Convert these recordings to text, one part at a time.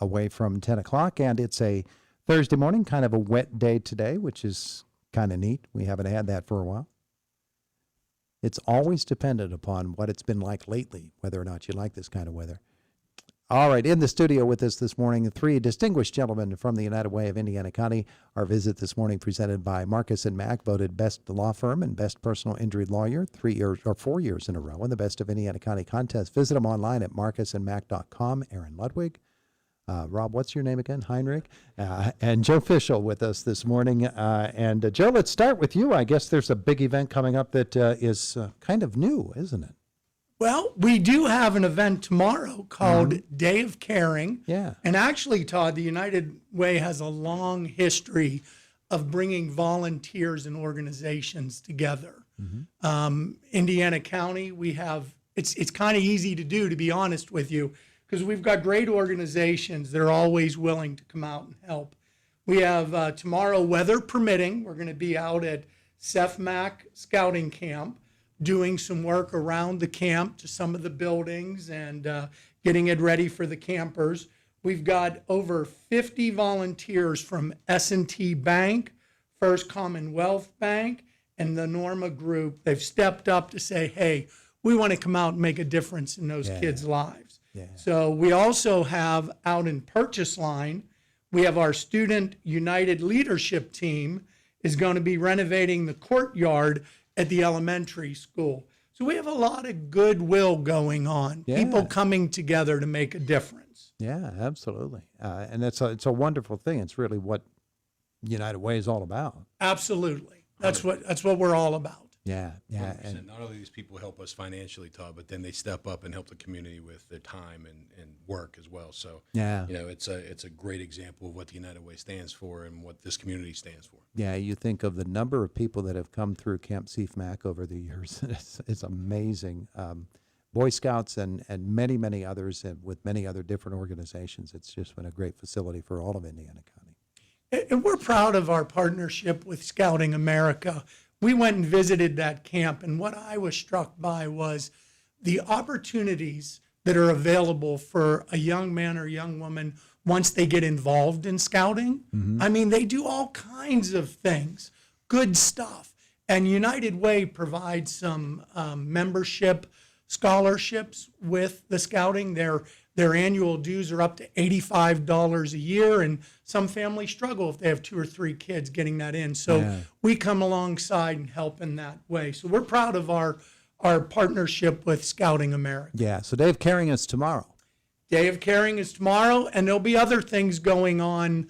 away from 10 o'clock, and it's a Thursday morning, kind of a wet day today, which is kind of neat. We haven't had that for a while. It's always dependent upon what it's been like lately, whether or not you like this kind of weather. All right, in the studio with us this morning, three distinguished gentlemen from the United Way of Indiana County. Our visit this morning presented by Marcus & Mack, voted best law firm and best personal injury lawyer 4 years in a row in the Best of Indiana County contest. Visit them online at marcusandmack.com. Aaron Ludwig. Rob, what's your name again? Heinrich. And Joe Fishell with us this morning. And Joe, let's start with you. I guess there's a big event coming up that is kind of new, isn't it? Well, we do have an event tomorrow called Day of Caring. Yeah. And actually, Todd, the United Way has a long history of bringing volunteers and organizations together. Indiana County, we have, it's kind of easy to do, to be honest with you, because we've got great organizations that are always willing to come out and help. We have tomorrow, weather permitting, we're going to be out at CEFMAC Scouting Camp, doing some work around the camp to some of the buildings and getting it ready for the campers. We've got over 50 volunteers from S&T Bank, First Commonwealth Bank, and the Norma Group. They've stepped up to say, hey, we want to come out and make a difference in those kids' lives. Yeah. So we also have out in Purchase Line, we have our Student United Leadership Team is going to be renovating the courtyard at the elementary school. So we have a lot of goodwill going on, people coming together to make a difference. Yeah, absolutely. And it's a wonderful thing. It's really what United Way is all about. Absolutely. That's what we're all about. Yeah, yeah. 100%. And not only these people help us financially, Todd, but then they step up and help the community with their time and work as well. So, it's a great example of what the United Way stands for and what this community stands for. Yeah, you think of the number of people that have come through Camp CEFMAC over the years. It's amazing. Boy Scouts and many, many others, and with many other different organizations. It's just been a great facility for all of Indiana County. And we're proud of our partnership with Scouting America. We went and visited that camp, and what I was struck by was the opportunities that are available for a young man or young woman once they get involved in scouting. I mean, they do all kinds of things, good stuff. And United Way provides some membership scholarships with the scouting. Their annual dues are up to $85 a year, and some families struggle if they have 2 or 3 kids getting that in. So we come alongside and help in that way. So we're proud of our partnership with Scouting America. Yeah, so Day of Caring is tomorrow. Day of Caring is tomorrow, and there'll be other things going on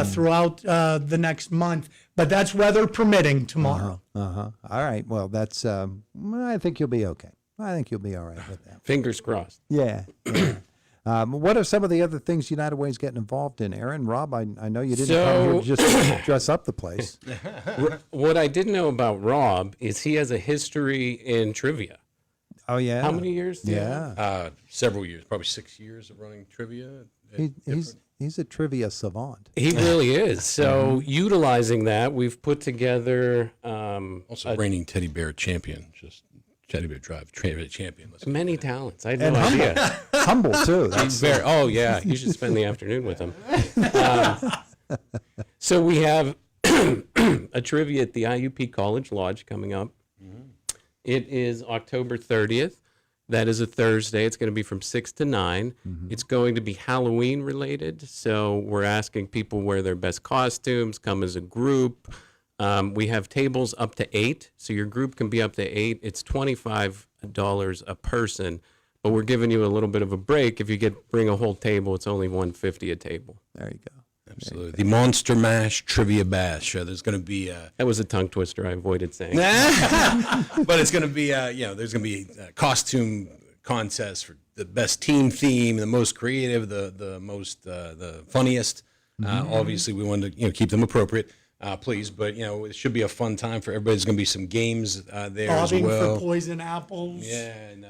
throughout the next month, but that's weather permitting tomorrow. All right, well, that's, I think you'll be okay. I think you'll be all right with that. Fingers crossed. Yeah. What are some of the other things United Way is getting involved in? Aaron, Rob, I know you didn't come here to just dress up the place. What I didn't know about Rob is he has a history in trivia. Oh, yeah? How many years? Several years, probably 6 years of running trivia. He's a trivia savant. He really is. So utilizing that, we've put together... also reigning teddy bear champion, just... Teddy Bear Drive champion. Many talents. I had no idea. Humble, too. He's very, you should spend the afternoon with him. So we have a trivia at the IUP College Lodge coming up. It is October 30th. That is a Thursday. It's going to be from 6 to 9. It's going to be Halloween related. So we're asking people wear their best costumes, come as a group. We have tables up to 8, so your group can be up to 8. It's $25 a person, but we're giving you a little bit of a break. If you bring a whole table, it's only $150 a table. There you go. Absolutely. The Monster Mash Trivia Bash. There's going to be... that was a tongue twister I avoided saying. But it's going to be, there's going to be a costume contest for the best team theme, the most creative, the most, the funniest. Obviously, we wanted to keep them appropriate. Please, but it should be a fun time for everybody. There's going to be some games there Bobbing as well. for poison apples. Yeah, and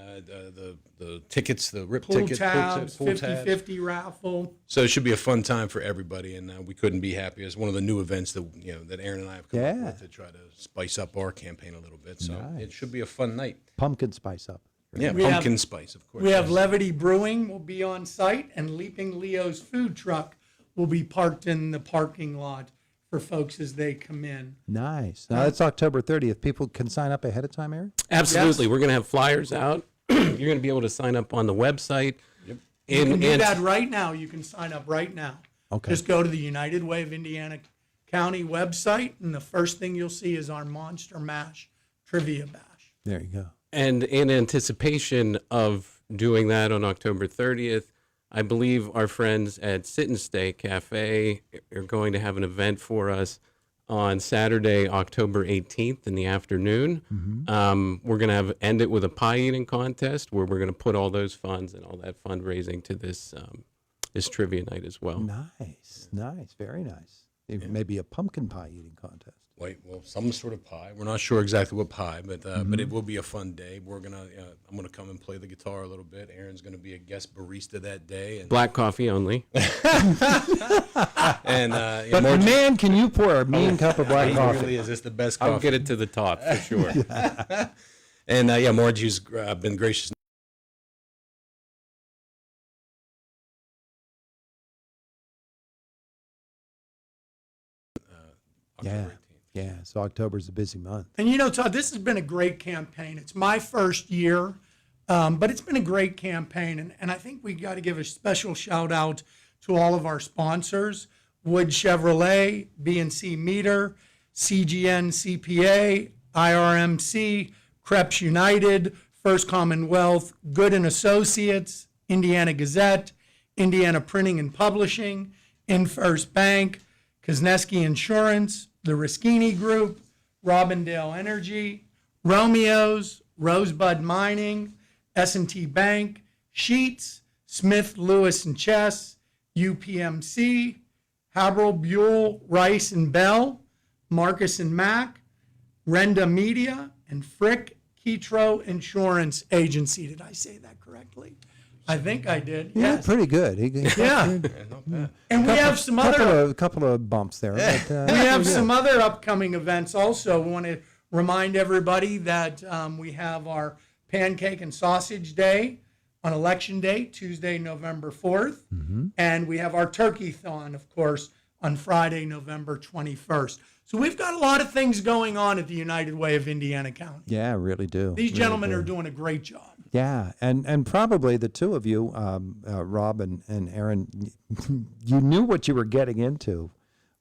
the tickets, the RIP pool tickets, tabs, pool 50-50 raffle. So it should be a fun time for everybody, and we couldn't be happier. It's one of the new events that that Aaron and I have come up with to try to spice up our campaign a little bit. So it should be a fun night. Pumpkin spice up. Yeah, We pumpkin have- spice, of course. We have yes. Levity Brewing will be on site, and Leaping Leo's food truck will be parked in the parking lot for folks as they come in. Nice. Now that's October 30th. People can sign up ahead of time, Aaron? Absolutely. Yes. We're going to have flyers out. You're going to be able to sign up on the website. Yep. You can do And that right now. You can sign up right now. Okay. Just go to the United Way of Indiana County website, and the first thing you'll see is our Monster Mash Trivia Bash. There you go. And in anticipation of doing that on October 30th, I believe our friends at Sit and Stay Cafe are going to have an event for us on Saturday, October 18th in the afternoon. We're going to end it with a pie eating contest where we're going to put all those funds and all that fundraising to this this trivia night as well. Nice. Nice. Very nice. Maybe a pumpkin pie eating contest. Wait, well, some sort of pie. We're not sure exactly what pie, but it will be a fun day. We're gonna, I'm gonna come and play the guitar a little bit. Aaron's gonna be a guest barista that day, and Black coffee only. But man, can you pour a mean cup of black coffee? Really, is this the best I'll coffee? get it to the top for sure. And Margie's been gracious. Yeah. October 18th. Yeah. So October's a busy month. And you know, Todd, this has been a great campaign. It's my first year, but it's been a great campaign. And I think we got to give a special shout out to all of our sponsors: Wood Chevrolet, BNC Meter, CGN CPA, IRMC, Krebs United, First Commonwealth, Good and Associates, Indiana Gazette, Indiana Printing and Publishing, InFirst Bank, Kosneski Insurance, the Rischini Group, Robindale Energy, Romeo's, Rosebud Mining, S&T Bank, Sheets, Smith, Lewis and Chess, UPMC, Haberl, Buell, Rice and Bell, Marcus and Mack, Renda Media, and Frick Ketro Insurance Agency. Did I say that correctly? I think I did. Yeah, Yes. pretty good. Yeah. And we have some other couple of bumps there. But, we have some other upcoming events also. We want to remind everybody that we have our Pancake and Sausage Day on Election Day, Tuesday, November 4th. And we have our Turkey-thon, of course, on Friday, November 21st. So we've got a lot of things going on at the United Way of Indiana County. yeah, really do. These Really gentlemen do. are doing a great job. Yeah, and probably the two of you, Rob and Aaron, you knew what you were getting into,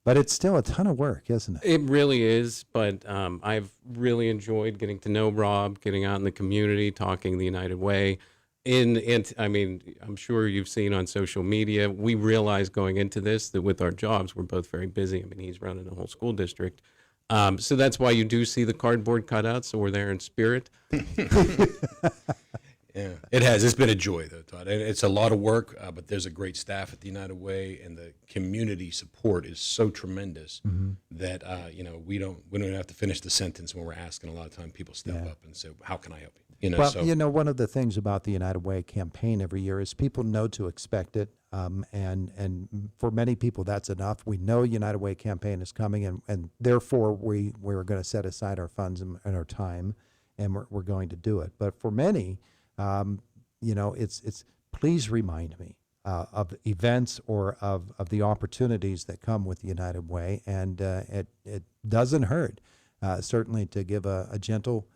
but it's still a ton of work, isn't it? It really is, but I've really enjoyed getting to know Rob, getting out in the community, talking the United Way. I mean, I'm sure you've seen on social media, we realized going into this that with our jobs, we're both very busy. I mean, he's running a whole school district. So that's why you do see the cardboard cutouts, so we're there in spirit. Yeah, it has. It's been a joy, though, Todd. And it's a lot of work, but there's a great staff at the United Way, and the community support is so tremendous that we don't have to finish the sentence when we're asking. A lot of time, people step up and say, "How can I help you?" Well, one of the things about the United Way campaign every year is people know to expect it, and for many people that's enough. We know United Way campaign is coming, and therefore we're going to set aside our funds and our time, and we're going to do it. But for many, it's please remind me of events or of the opportunities that come with the United Way, and it doesn't hurt certainly to give a gentle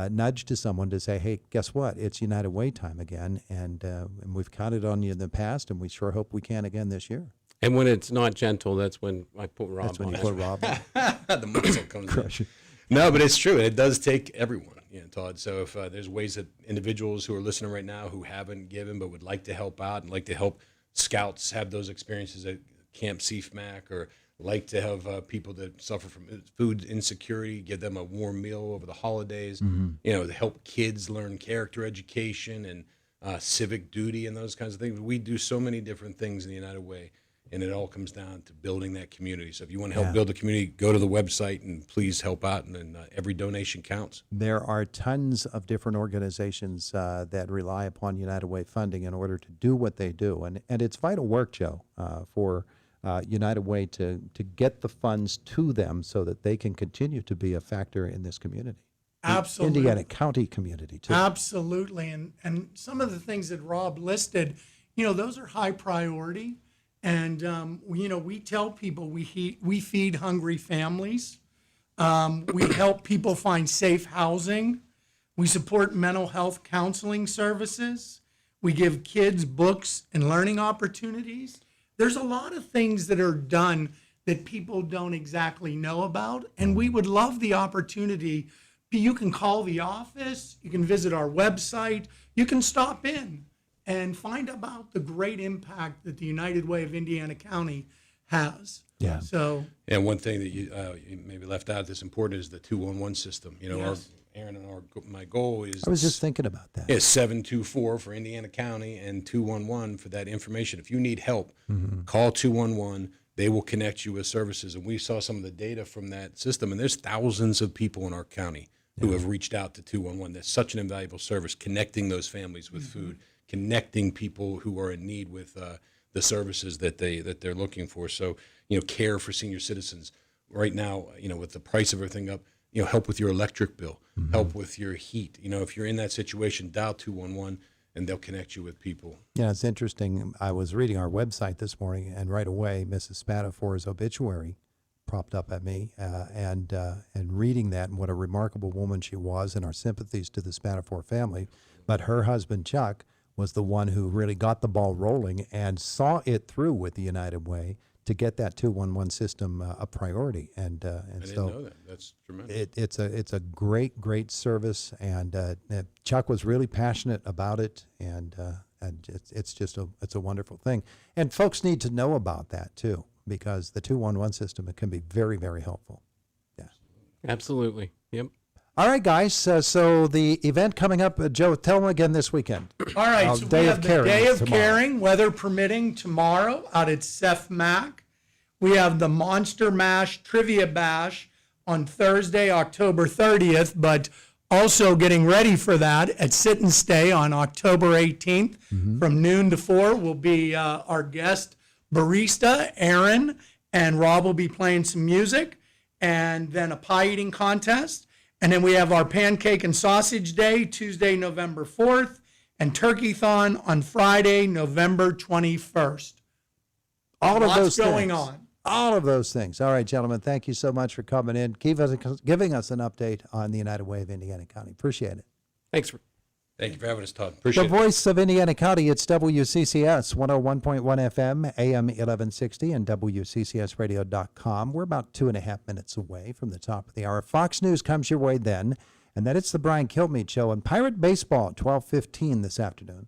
nudge to someone to say, hey, guess what? It's United Way time again, and we've counted on you in the past, and we sure hope we can again this year. And when it's not gentle, that's when I put Rob That's when on you it. put Rob on. the muscle comes in. Crush it. No, but it's true. It does take everyone, Todd. So if there's ways that individuals who are listening right now who haven't given but would like to help out and like to help scouts have those experiences at Camp CFMAC, or like to have people that suffer from food insecurity, give them a warm meal over the holidays, to help kids learn character education and civic duty and those kinds of things. We do so many different things in the United Way, and it all comes down to building that community. So if you want to help build the community, go to the website and please help out, and every donation counts. There are tons of different organizations that rely upon United Way funding in order to do what they do. And it's vital work, Joe, for United Way to get the funds to them so that they can continue to be a factor in this community. Absolutely. Indiana County community too. Absolutely. And some of the things that Rob listed, those are high priority. And, we tell people we feed hungry families. We help people find safe housing. We support mental health counseling services. We give kids books and learning opportunities. There's a lot of things that are done that people don't exactly know about. And we would love the opportunity. You can call the office, you can visit our website, you can stop in and find about the great impact that the United Way of Indiana County has. Yeah. So, And one thing that you maybe left out that's important is the 211 system. Yes. Aaron and my goal is I was just thinking about that. is 724 for Indiana County and 211 for that information. If you need help, call 211. They will connect you with services. And we saw some of the data from that system, and there's thousands of people in our county who have reached out to 211. That's such an invaluable service, connecting those families with food, connecting people who are in need with the services that they're looking for. So, care for senior citizens right now, with the price of everything up, help with your electric bill, help with your heat. If you're in that situation, dial 211 and they'll connect you with people. Yeah, it's interesting. I was reading our website this morning, and right away, Mrs. Spatafore's obituary propped up at me, and reading that, and what a remarkable woman she was, and our sympathies to the Spatafore family. But her husband, Chuck, was the one who really got the ball rolling and saw it through with the United Way to get that 211 system a priority. And I didn't know that. That's tremendous. it's a great service, and Chuck was really passionate about it, and it's a wonderful thing. And folks need to know about that too, because the 211 system, it can be very, very helpful. Yeah. Absolutely. Yep. All right, guys. So the event coming up, Joe, tell them again this weekend. all right. So Day we of have the Caring Day of tomorrow. Caring, weather permitting, tomorrow out at Seth Mac. We have the Monster Mash Trivia Bash on Thursday, October 30th, but also getting ready for that at Sit and Stay on October 18th from noon to 4 will be our guest barista, Aaron, and Rob will be playing some music, and then a pie eating contest. And then we have our Pancake and Sausage Day, Tuesday, November 4th, and Turkey-thon on Friday, November 21st. All of Lots those going things. on. All of those things. All right, gentlemen, thank you so much for coming in, giving us an update on the United Way of Indiana County. Appreciate it. Thanks. Thank you for having us, Todd. The Appreciate it. voice of Indiana County, it's WCCS 101.1 FM, AM 1160, and WCCSradio.com. We're about 2.5 minutes away from the top of the hour. Fox News comes your way then, and then it's the Brian Kilmeade Show and Pirate Baseball at 12:15 this afternoon.